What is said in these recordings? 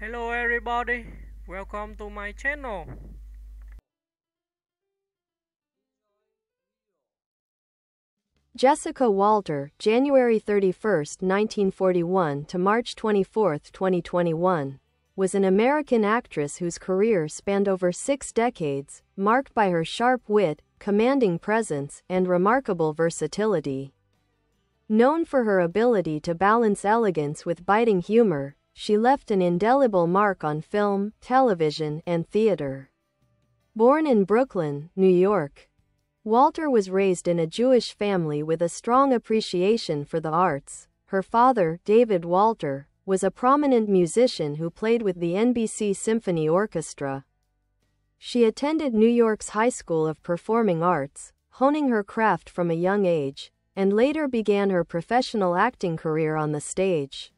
Hello everybody, welcome to my channel. Jessica Walter, January 31, 1941 to March 24, 2021, was an American actress whose career spanned over 6 decades, marked by her sharp wit, commanding presence, and remarkable versatility. Known for her ability to balance elegance with biting humor, she left an indelible mark on film, television, and theater. Born in Brooklyn, New York, Walter was raised in a Jewish family with a strong appreciation for the arts. Her father, David Walter, was a prominent musician who played with the NBC Symphony Orchestra. She attended New York's High School of Performing Arts, honing her craft from a young age, and later began her professional acting career on the stage,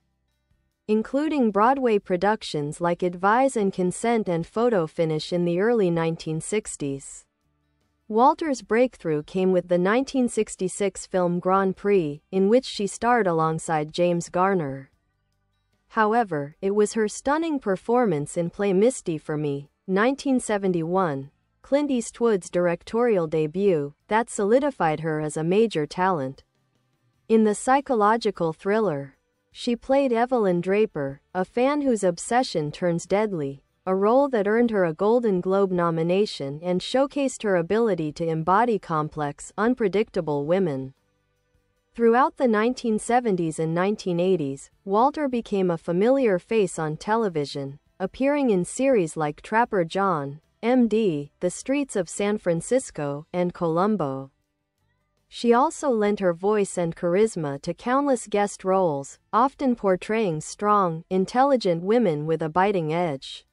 including Broadway productions like Advise and Consent and Photo Finish in the early 1960s. Walter's breakthrough came with the 1966 film Grand Prix, in which she starred alongside James Garner. However, it was her stunning performance in play Misty for Me, 1971, Clint Eastwood's directorial debut, that solidified her as a major talent. In the psychological thriller, she played Evelyn Draper, a fan whose obsession turns deadly, a role that earned her a Golden Globe nomination and showcased her ability to embody complex, unpredictable women. Throughout the 1970s and 1980s, Walter became a familiar face on television, appearing in series like Trapper John, MD, The Streets of San Francisco, and Columbo. She also lent her voice and charisma to countless guest roles, often portraying strong, intelligent women with a biting edge.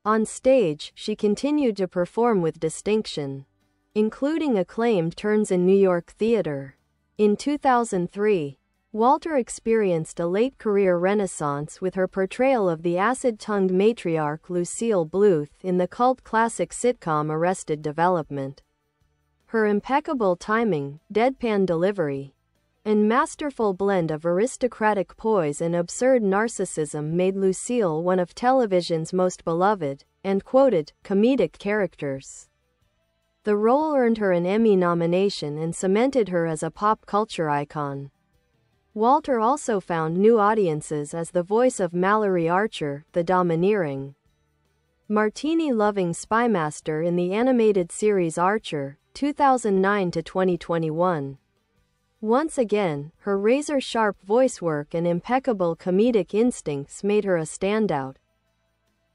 On stage, she continued to perform with distinction, including acclaimed turns in New York theater. In 2003, Walter experienced a late-career renaissance with her portrayal of the acid-tongued matriarch Lucille Bluth in the cult classic sitcom Arrested Development. Her impeccable timing, deadpan delivery, and masterful blend of aristocratic poise and absurd narcissism made Lucille one of television's most beloved and quoted comedic characters. The role earned her an Emmy nomination and cemented her as a pop culture icon. Walter also found new audiences as the voice of Mallory Archer, the domineering, martini-loving spymaster in the animated series Archer, 2009 to 2021. Once again, her razor-sharp voice work and impeccable comedic instincts made her a standout,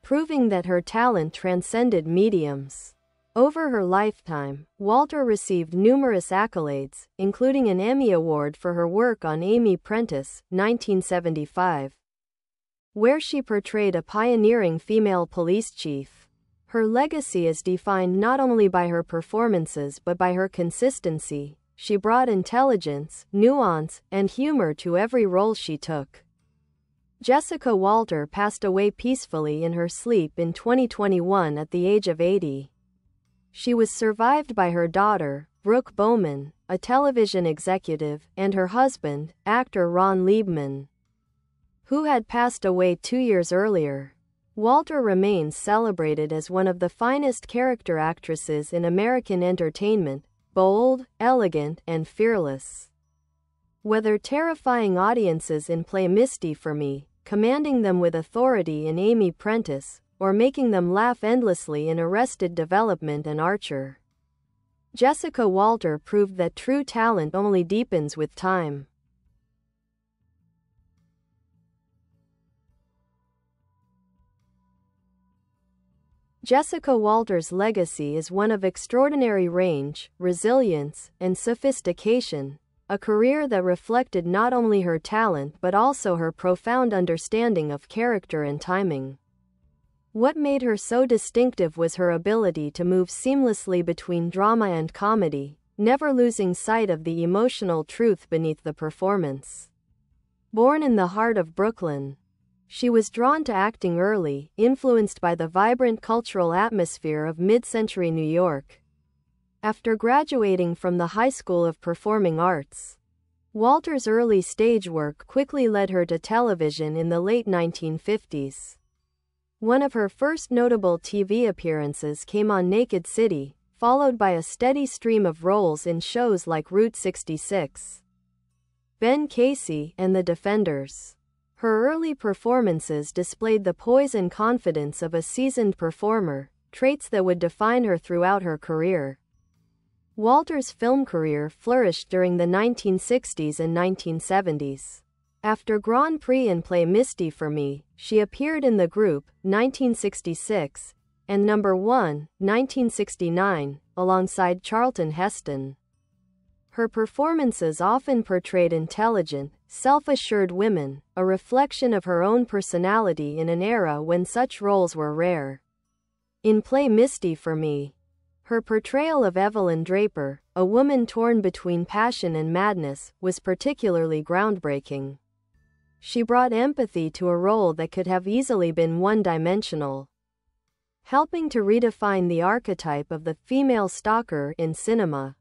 proving that her talent transcended mediums. Over her lifetime, Walter received numerous accolades, including an Emmy Award for her work on Amy Prentiss, 1975, where she portrayed a pioneering female police chief. Her legacy is defined not only by her performances but by her consistency. She brought intelligence, nuance, and humor to every role she took. Jessica Walter passed away peacefully in her sleep in 2021 at the age of 80. She was survived by her daughter, Brooke Bowman, a television executive, and her husband, actor Ron Liebman, who had passed away 2 years earlier. Walter remains celebrated as one of the finest character actresses in American entertainment, bold, elegant, and fearless. Whether terrifying audiences in play Misty for Me, commanding them with authority in Amy Prentiss, or making them laugh endlessly in Arrested Development and Archer, Jessica Walter proved that true talent only deepens with time. Jessica Walter's legacy is one of extraordinary range, resilience, and sophistication, a career that reflected not only her talent but also her profound understanding of character and timing. What made her so distinctive was her ability to move seamlessly between drama and comedy, never losing sight of the emotional truth beneath the performance. Born in the heart of Brooklyn, she was drawn to acting early, influenced by the vibrant cultural atmosphere of mid-century New York. After graduating from the High School of Performing Arts, Walter's early stage work quickly led her to television in the late 1950s. One of her first notable TV appearances came on Naked City, followed by a steady stream of roles in shows like Route 66, Ben Casey, and The Defenders. Her early performances displayed the poise and confidence of a seasoned performer, traits that would define her throughout her career. Walters' film career flourished during the 1960s and 1970s. After Grand Prix and play Misty for Me, she appeared in The Group, 1966, and Number 1, 1969, alongside Charlton Heston. Her performances often portrayed intelligent, self-assured women, a reflection of her own personality in an era when such roles were rare. In Play Misty for Me, her portrayal of Evelyn Draper, a woman torn between passion and madness, was particularly groundbreaking. She brought empathy to a role that could have easily been one-dimensional, helping to redefine the archetype of the female stalker in cinema.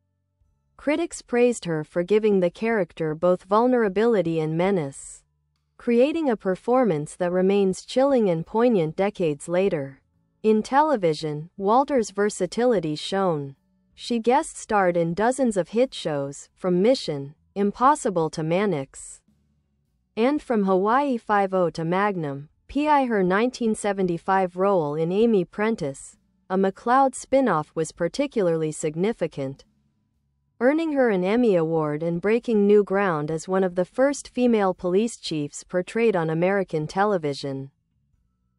Critics praised her for giving the character both vulnerability and menace, creating a performance that remains chilling and poignant decades later. In television, Walters' versatility shone. She guest-starred in dozens of hit shows, from Mission Impossible to Mannix, and from Hawaii Five-0 to Magnum P.I. Her 1975 role in Amy Prentice, a McCloud spin-off, was particularly significant, earning her an Emmy Award and breaking new ground as one of the first female police chiefs portrayed on American television.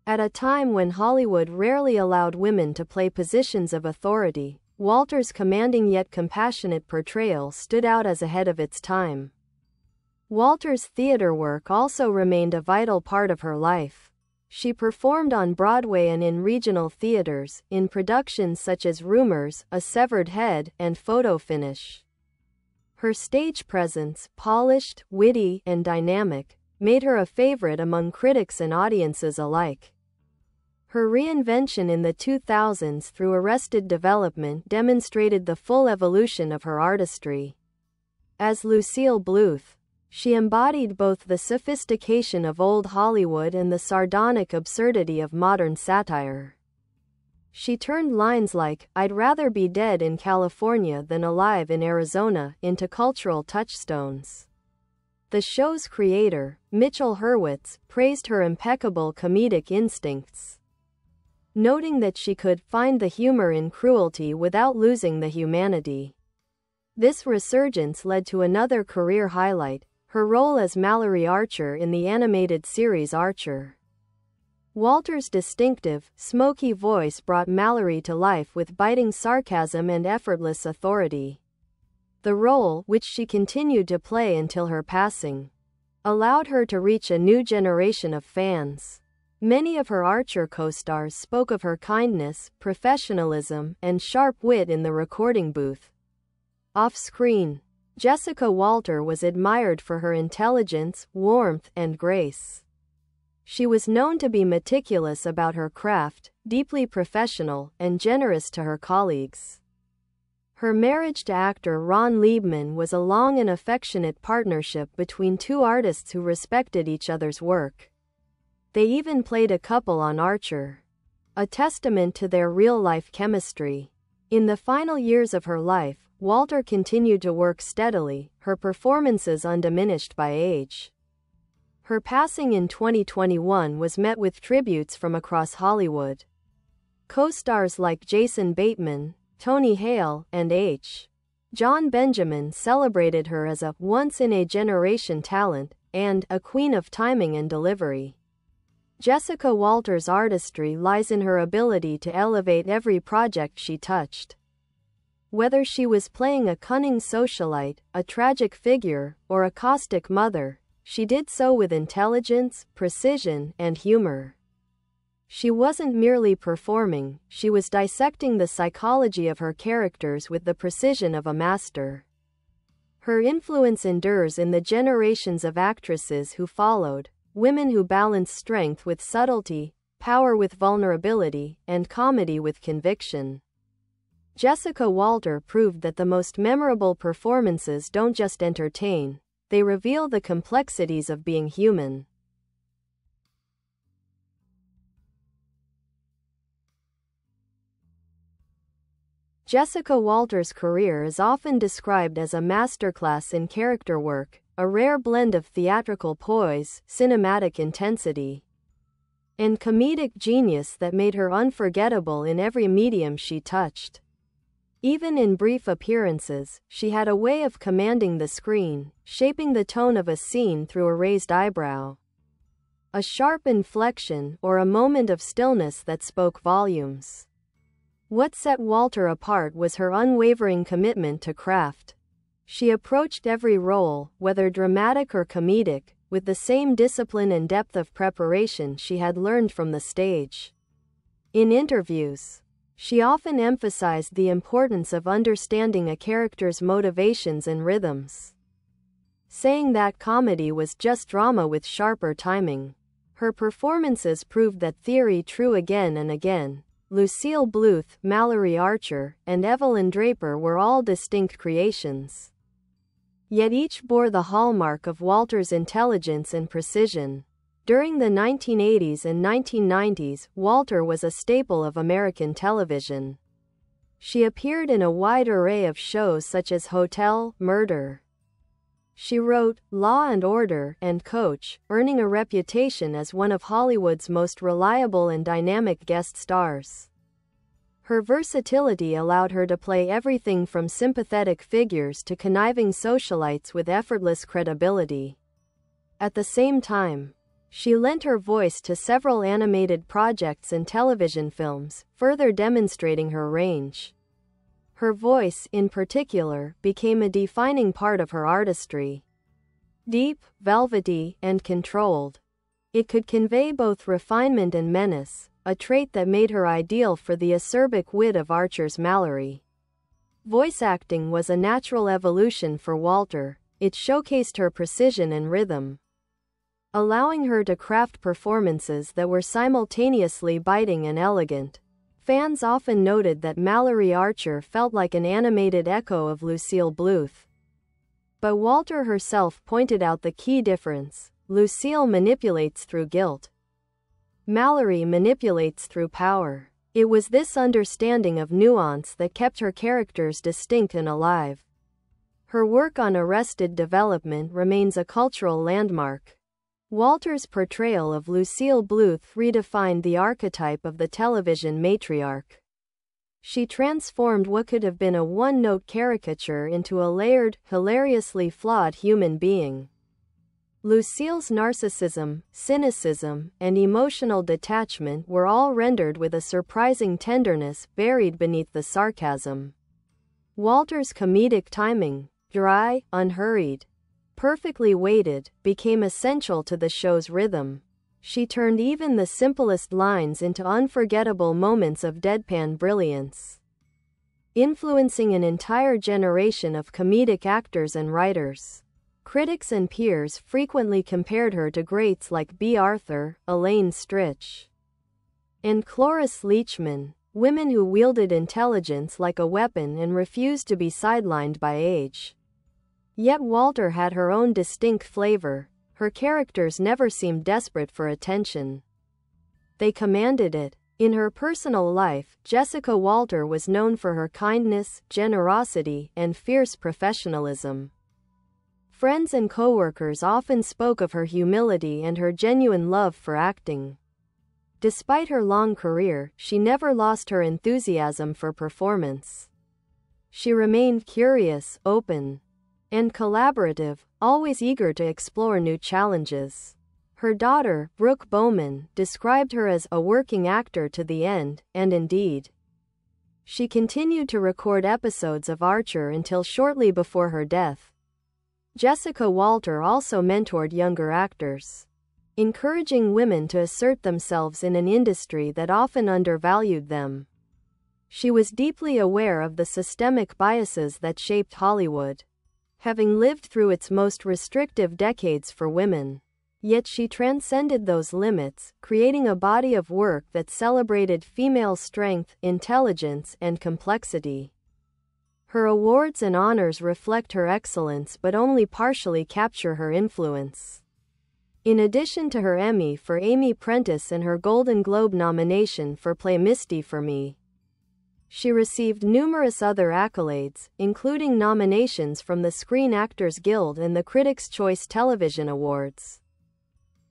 At a time when Hollywood rarely allowed women to play positions of authority, Walters' commanding yet compassionate portrayal stood out as ahead of its time. Walters' theater work also remained a vital part of her life. She performed on Broadway and in regional theaters, in productions such as Rumors, A Severed Head, and Photo Finish. Her stage presence, polished, witty, and dynamic, made her a favorite among critics and audiences alike. Her reinvention in the 2000s through Arrested Development demonstrated the full evolution of her artistry. As Lucille Bluth, she embodied both the sophistication of old Hollywood and the sardonic absurdity of modern satire. She turned lines like, "I'd rather be dead in California than alive in Arizona," into cultural touchstones. The show's creator, Mitchell Hurwitz, praised her impeccable comedic instincts, noting that she could find the humor in cruelty without losing the humanity. This resurgence led to another career highlight, her role as Mallory Archer in the animated series Archer. Walters' distinctive, smoky voice brought Mallory to life with biting sarcasm and effortless authority. The role, which she continued to play until her passing, allowed her to reach a new generation of fans. Many of her Archer co-stars spoke of her kindness, professionalism, and sharp wit in the recording booth. Off-screen, Jessica Walter was admired for her intelligence, warmth, and grace. She was known to be meticulous about her craft, deeply professional, and generous to her colleagues. Her marriage to actor Ron Liebman was a long and affectionate partnership between two artists who respected each other's work. They even played a couple on Archer, a testament to their real-life chemistry. In the final years of her life, Walter continued to work steadily, her performances undiminished by age. Her passing in 2021 was met with tributes from across Hollywood. Co-stars like Jason Bateman, Tony Hale, and H. John Benjamin celebrated her as a once-in-a-generation talent and a queen of timing and delivery. Jessica Walter's artistry lies in her ability to elevate every project she touched. Whether she was playing a cunning socialite, a tragic figure, or a caustic mother, she did so with intelligence, precision, and humor. She wasn't merely performing, she was dissecting the psychology of her characters with the precision of a master. Her influence endures in the generations of actresses who followed, women who balance strength with subtlety, power with vulnerability, and comedy with conviction. Jessica Walter proved that the most memorable performances don't just entertain, they reveal the complexities of being human. Jessica Walter's career is often described as a masterclass in character work, a rare blend of theatrical poise, cinematic intensity, and comedic genius that made her unforgettable in every medium she touched. Even in brief appearances, she had a way of commanding the screen, shaping the tone of a scene through a raised eyebrow, a sharp inflection, or a moment of stillness that spoke volumes. What set Walter apart was her unwavering commitment to craft. She approached every role, whether dramatic or comedic, with the same discipline and depth of preparation she had learned from the stage. In interviews, she often emphasized the importance of understanding a character's motivations and rhythms, saying that comedy was just drama with sharper timing. Her performances proved that theory true again and again. Lucille Bluth, Mallory Archer, and Evelyn Draper were all distinct creations, yet each bore the hallmark of Walter's intelligence and precision. During the 1980s and 1990s, Walter was a staple of American television. She appeared in a wide array of shows such as Hotel, Murder. She wrote Law and Order and Coach, earning a reputation as one of Hollywood's most reliable and dynamic guest stars. Her versatility allowed her to play everything from sympathetic figures to conniving socialites with effortless credibility. At the same time, she lent her voice to several animated projects and television films, further demonstrating her range. Her voice, in particular, became a defining part of her artistry. Deep, velvety, and controlled, it could convey both refinement and menace, a trait that made her ideal for the acerbic wit of Archer's Mallory. Voice acting was a natural evolution for Walter. It showcased her precision and rhythm, allowing her to craft performances that were simultaneously biting and elegant. Fans often noted that Mallory Archer felt like an animated echo of Lucille Bluth. But Walter herself pointed out the key difference: Lucille manipulates through guilt, Mallory manipulates through power. It was this understanding of nuance that kept her characters distinct and alive. Her work on Arrested Development remains a cultural landmark. Walter's portrayal of Lucille Bluth redefined the archetype of the television matriarch. She transformed what could have been a one-note caricature into a layered, hilariously flawed human being. Lucille's narcissism, cynicism, and emotional detachment were all rendered with a surprising tenderness buried beneath the sarcasm. Walter's comedic timing, dry, unhurried, perfectly weighted, became essential to the show's rhythm. She turned even the simplest lines into unforgettable moments of deadpan brilliance, influencing an entire generation of comedic actors and writers. Critics and peers frequently compared her to greats like B. Arthur, Elaine Stritch, and Cloris Leachman, women who wielded intelligence like a weapon and refused to be sidelined by age. Yet Walter had her own distinct flavor. Her characters never seemed desperate for attention. They commanded it. In her personal life, Jessica Walter was known for her kindness, generosity, and fierce professionalism. Friends and coworkers often spoke of her humility and her genuine love for acting. Despite her long career, she never lost her enthusiasm for performance. She remained curious, open, and collaborative, always eager to explore new challenges. Her daughter, Brooke Bowman, described her as a working actor to the end, and indeed, she continued to record episodes of Archer until shortly before her death. Jessica Walter also mentored younger actors, encouraging women to assert themselves in an industry that often undervalued them. She was deeply aware of the systemic biases that shaped Hollywood, having lived through its most restrictive decades for women. Yet she transcended those limits, creating a body of work that celebrated female strength, intelligence, and complexity. Her awards and honors reflect her excellence but only partially capture her influence. In addition to her Emmy for Amy Prentice and her Golden Globe nomination for play Misty for Me, She received numerous other accolades, including nominations from the Screen Actors Guild and the Critics' Choice Television Awards.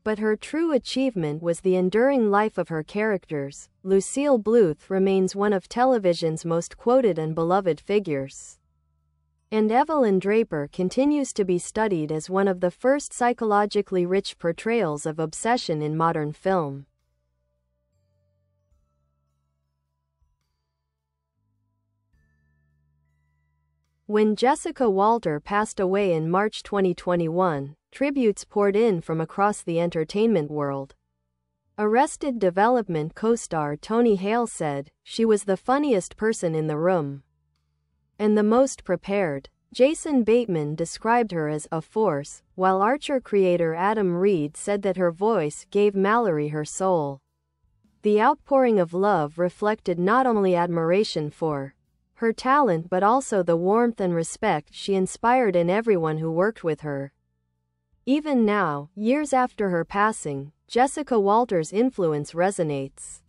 But her true achievement was the enduring life of her characters. Lucille Bluth remains one of television's most quoted and beloved figures. And Evelyn Draper continues to be studied as one of the first psychologically rich portrayals of obsession in modern film. When Jessica Walter passed away in March 2021, tributes poured in from across the entertainment world. Arrested Development co-star Tony Hale said, "She was the funniest person in the room. And the most prepared." Jason Bateman described her as a force, while Archer creator Adam Reed said that her voice gave Mallory her soul. The outpouring of love reflected not only admiration for her talent but also the warmth and respect she inspired in everyone who worked with her. Even now, years after her passing, Jessica Walter's influence resonates.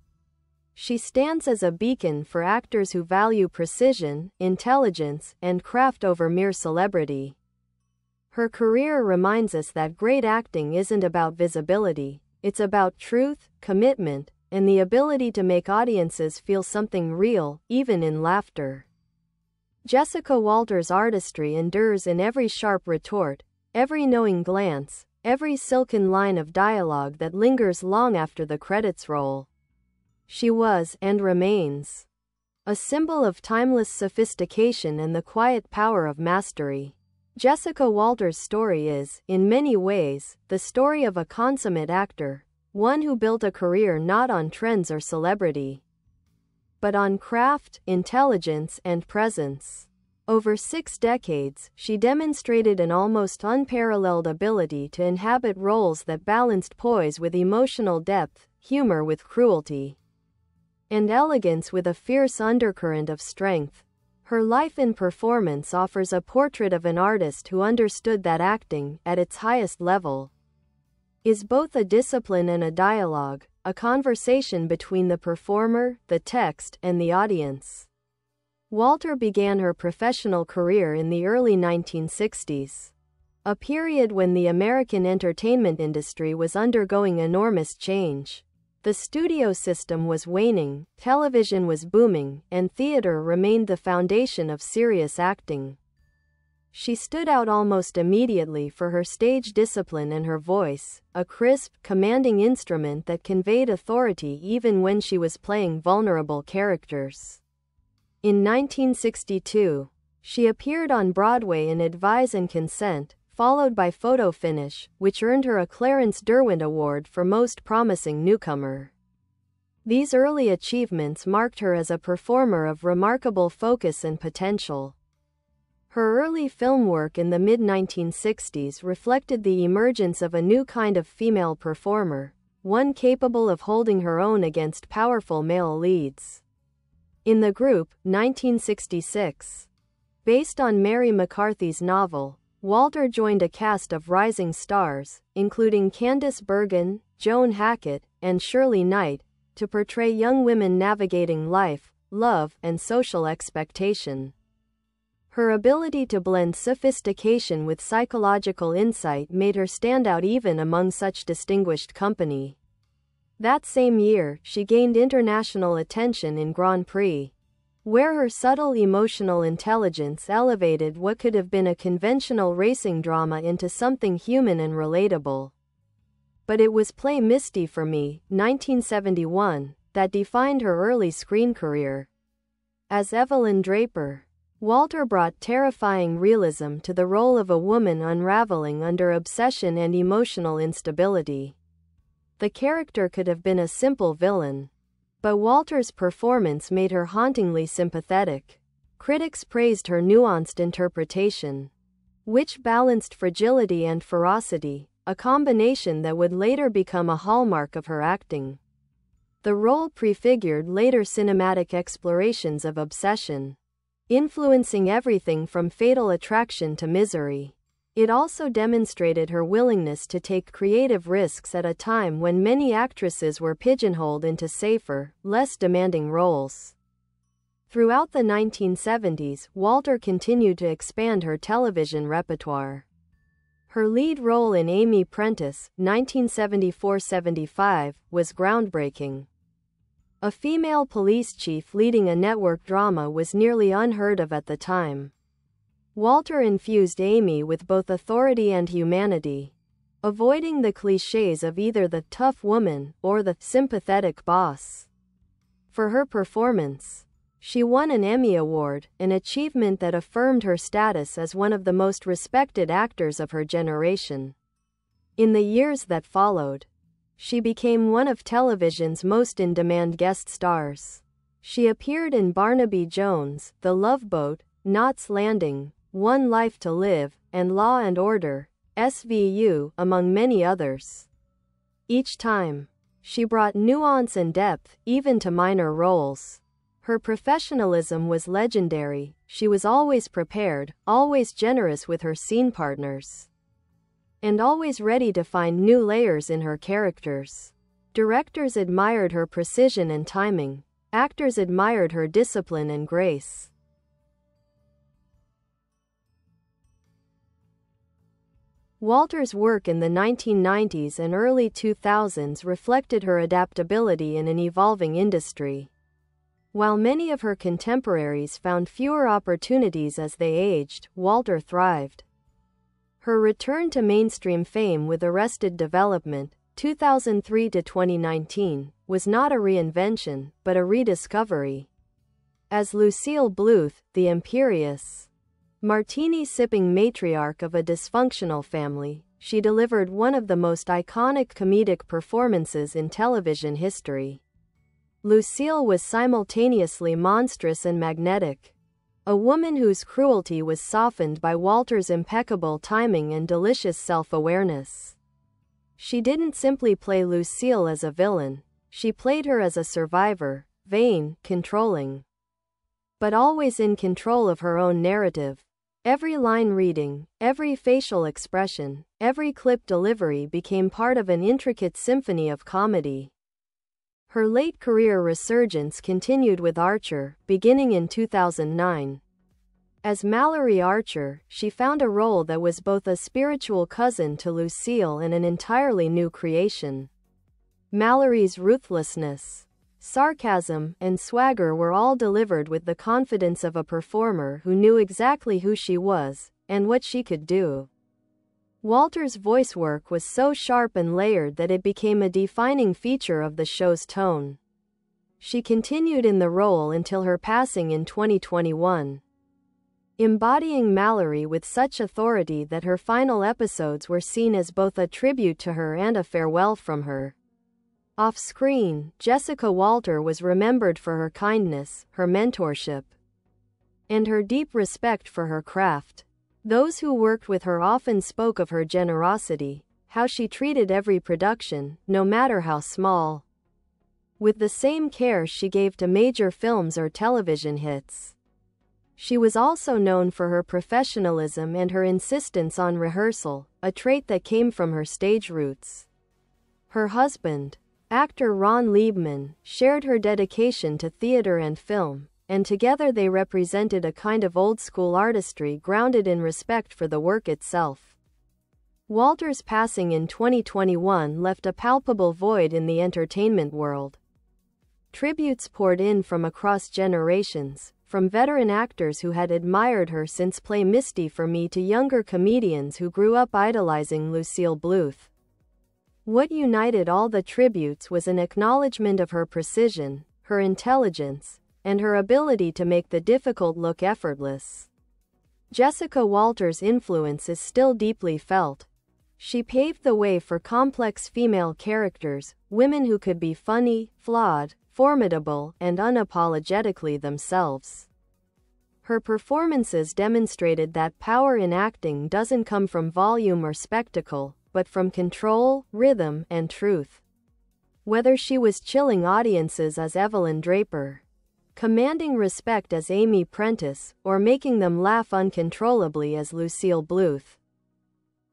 She stands as a beacon for actors who value precision, intelligence, and craft over mere celebrity. Her career reminds us that great acting isn't about visibility, it's about truth, commitment, and the ability to make audiences feel something real, even in laughter. Jessica Walter's artistry endures in every sharp retort, every knowing glance, every silken line of dialogue that lingers long after the credits roll. She was, and remains, a symbol of timeless sophistication and the quiet power of mastery. Jessica Walter's story is, in many ways, the story of a consummate actor, one who built a career not on trends or celebrity, but on craft, intelligence, and presence. Over 6 decades, she demonstrated an almost unparalleled ability to inhabit roles that balanced poise with emotional depth, humor with cruelty, and elegance with a fierce undercurrent of strength. Her life in performance offers a portrait of an artist who understood that acting, at its highest level, is both a discipline and a dialogue, a conversation between the performer, the text, and the audience. Walter began her professional career in the early 1960s, a period when the American entertainment industry was undergoing enormous change. The studio system was waning, television was booming, and theater remained the foundation of serious acting. She stood out almost immediately for her stage discipline and her voice, a crisp, commanding instrument that conveyed authority even when she was playing vulnerable characters. In 1962, she appeared on Broadway in Advise and Consent, followed by Photo Finish, which earned her a Clarence Derwent Award for Most Promising Newcomer. These early achievements marked her as a performer of remarkable focus and potential. Her early film work in the mid-1960s reflected the emergence of a new kind of female performer, one capable of holding her own against powerful male leads. In The Group, 1966, based on Mary McCarthy's novel, Walter joined a cast of rising stars, including Candice Bergen, Joan Hackett, and Shirley Knight, to portray young women navigating life, love, and social expectation. Her ability to blend sophistication with psychological insight made her stand out even among such distinguished company. That same year, she gained international attention in Grand Prix, where her subtle emotional intelligence elevated what could have been a conventional racing drama into something human and relatable. But it was Play Misty for Me, 1971, that defined her early screen career. As Evelyn Draper, Walter brought terrifying realism to the role of a woman unraveling under obsession and emotional instability. The character could have been a simple villain, but Walter's performance made her hauntingly sympathetic. Critics praised her nuanced interpretation, which balanced fragility and ferocity, a combination that would later become a hallmark of her acting. The role prefigured later cinematic explorations of obsession, influencing everything from Fatal Attraction to Misery. It also demonstrated her willingness to take creative risks at a time when many actresses were pigeonholed into safer, less demanding roles. Throughout the 1970s, Walter continued to expand her television repertoire. Her lead role in Amy Prentice, 1974-75, was groundbreaking. A female police chief leading a network drama was nearly unheard of at the time. Walter infused Amy with both authority and humanity, avoiding the clichés of either the tough woman or the sympathetic boss. For her performance, she won an Emmy Award, an achievement that affirmed her status as one of the most respected actors of her generation. In the years that followed, she became one of television's most in-demand guest stars. She appeared in Barnaby Jones, The Love Boat, Knots Landing, One Life to Live, and Law and Order, SVU, among many others. Each time, she brought nuance and depth, even to minor roles. Her professionalism was legendary. She was always prepared, always generous with her scene partners, and always ready to find new layers in her characters. Directors admired her precision and timing. Actors admired her discipline and grace. Walter's work in the 1990s and early 2000s reflected her adaptability in an evolving industry. While many of her contemporaries found fewer opportunities as they aged, Walter thrived. Her return to mainstream fame with Arrested Development, 2003 to 2019, was not a reinvention, but a rediscovery. As Lucille Bluth, the imperious, martini-sipping matriarch of a dysfunctional family, she delivered one of the most iconic comedic performances in television history. Lucille was simultaneously monstrous and magnetic, a woman whose cruelty was softened by Walter's impeccable timing and delicious self-awareness. She didn't simply play Lucille as a villain, she played her as a survivor, vain, controlling, but always in control of her own narrative. Every line reading, every facial expression, every clip delivery became part of an intricate symphony of comedy. Her late career resurgence continued with Archer, beginning in 2009. As Mallory Archer, she found a role that was both a spiritual cousin to Lucille and an entirely new creation. Mallory's ruthlessness, sarcasm, and swagger were all delivered with the confidence of a performer who knew exactly who she was and what she could do. Walter's voice work was so sharp and layered that it became a defining feature of the show's tone. She continued in the role until her passing in 2021, embodying Mallory with such authority that her final episodes were seen as both a tribute to her and a farewell from her. Off-screen, Jessica Walter was remembered for her kindness, her mentorship, and her deep respect for her craft. Those who worked with her often spoke of her generosity, how she treated every production, no matter how small, with the same care she gave to major films or television hits. She was also known for her professionalism and her insistence on rehearsal, a trait that came from her stage roots. Her husband, actor Ron Liebman, shared her dedication to theater and film, and together they represented a kind of old-school artistry grounded in respect for the work itself. Walter's passing in 2021 left a palpable void in the entertainment world. Tributes poured in from across generations, from veteran actors who had admired her since Play Misty for Me to younger comedians who grew up idolizing Lucille Bluth. What united all the tributes was an acknowledgement of her precision, her intelligence, and her ability to make the difficult look effortless. Jessica Walter's influence is still deeply felt. She paved the way for complex female characters, women who could be funny, flawed, formidable, and unapologetically themselves. Her performances demonstrated that power in acting doesn't come from volume or spectacle, but from control, rhythm, and truth. Whether she was chilling audiences as Evelyn Draper, commanding respect as Amy Prentice, or making them laugh uncontrollably as Lucille Bluth,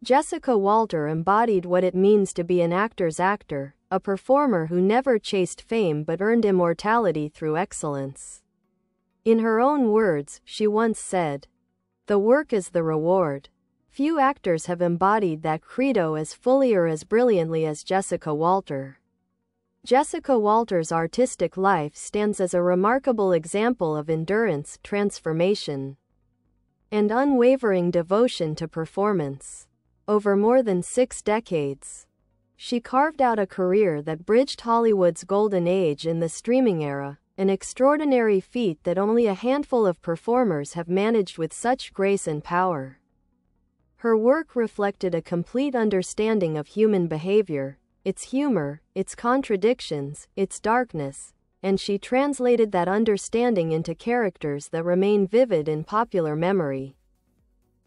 Jessica Walter embodied what it means to be an actor's actor, a performer who never chased fame but earned immortality through excellence. In her own words, she once said, "The work is the reward." Few actors have embodied that credo as fully or as brilliantly as Jessica Walter. Jessica Walter's artistic life stands as a remarkable example of endurance, transformation, and unwavering devotion to performance. Over more than 6 decades, she carved out a career that bridged Hollywood's golden age in the streaming era, an extraordinary feat that only a handful of performers have managed with such grace and power. Her work reflected a complete understanding of human behavior, its humor, its contradictions, its darkness, and she translated that understanding into characters that remain vivid in popular memory.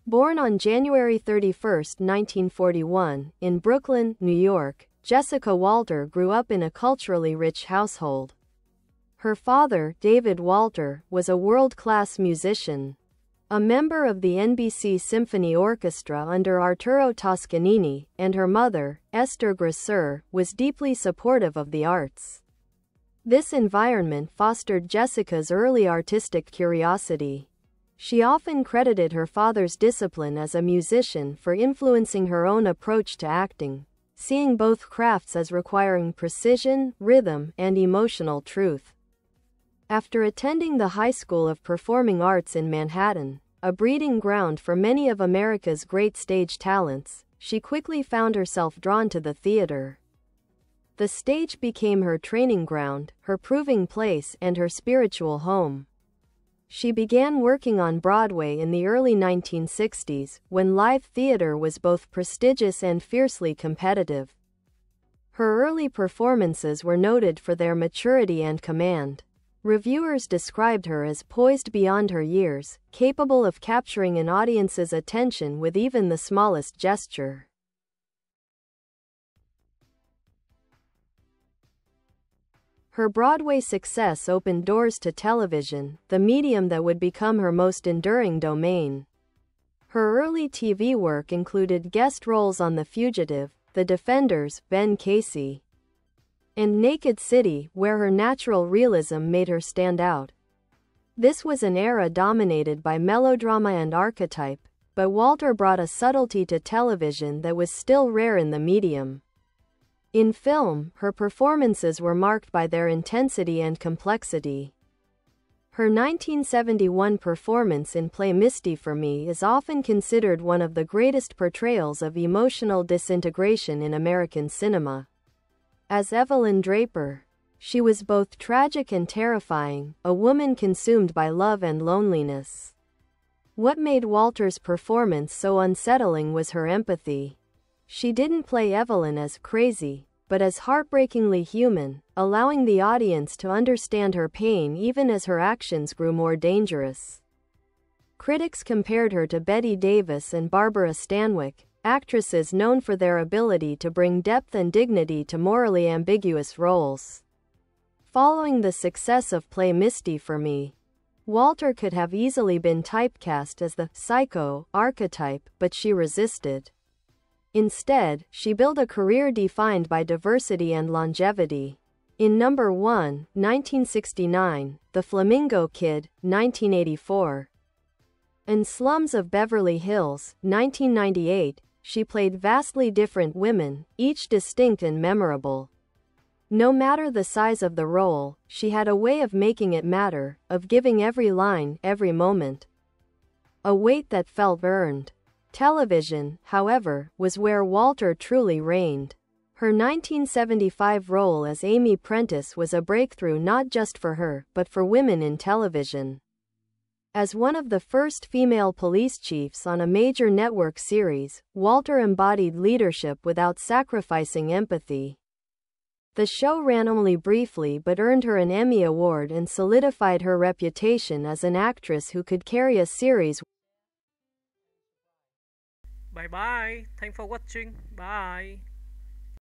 Born on January 31, 1941, in Brooklyn, New York, Jessica Walter grew up in a culturally rich household. Her father, David Walter, was a world-class musician, a member of the NBC Symphony Orchestra under Arturo Toscanini, and her mother, Esther Grasser, was deeply supportive of the arts. This environment fostered Jessica's early artistic curiosity. She often credited her father's discipline as a musician for influencing her own approach to acting, seeing both crafts as requiring precision, rhythm, and emotional truth. After attending the High School of Performing Arts in Manhattan, a breeding ground for many of America's great stage talents, she quickly found herself drawn to the theater. The stage became her training ground, her proving place, and her spiritual home. She began working on Broadway in the early 1960s, when live theater was both prestigious and fiercely competitive. Her early performances were noted for their maturity and command. Reviewers described her as poised beyond her years, capable of capturing an audience's attention with even the smallest gesture. Her Broadway success opened doors to television, the medium that would become her most enduring domain. Her early TV work included guest roles on The Fugitive, The Defenders, Ben Casey, and Naked City, where her natural realism made her stand out. This was an era dominated by melodrama and archetype, but Walter brought a subtlety to television that was still rare in the medium. In film, her performances were marked by their intensity and complexity. Her 1971 performance in play Misty for Me is often considered one of the greatest portrayals of emotional disintegration in American cinema. As Evelyn Draper, she was both tragic and terrifying, a woman consumed by love and loneliness. What made Walter's performance so unsettling was her empathy. She didn't play Evelyn as crazy, but as heartbreakingly human, allowing the audience to understand her pain even as her actions grew more dangerous. Critics compared her to Bette Davis and Barbara Stanwyck, actresses known for their ability to bring depth and dignity to morally ambiguous roles. Following the success of play Misty for Me, Walter could have easily been typecast as the psycho archetype, but she resisted. Instead, she built a career defined by diversity and longevity. In Number 1, 1969, The Flamingo Kid, 1984, and Slums of Beverly Hills, 1998, she played vastly different women, each distinct and memorable. No matter the size of the role, she had a way of making it matter, of giving every line, every moment, a weight that felt earned. Television, however, was where Walter truly reigned. Her 1975 role as Amy Prentice was a breakthrough not just for her, but for women in television. As one of the first female police chiefs on a major network series, Walter embodied leadership without sacrificing empathy. The show ran only briefly but earned her an Emmy Award and solidified her reputation as an actress who could carry a series. Bye bye. Thanks for watching. Bye.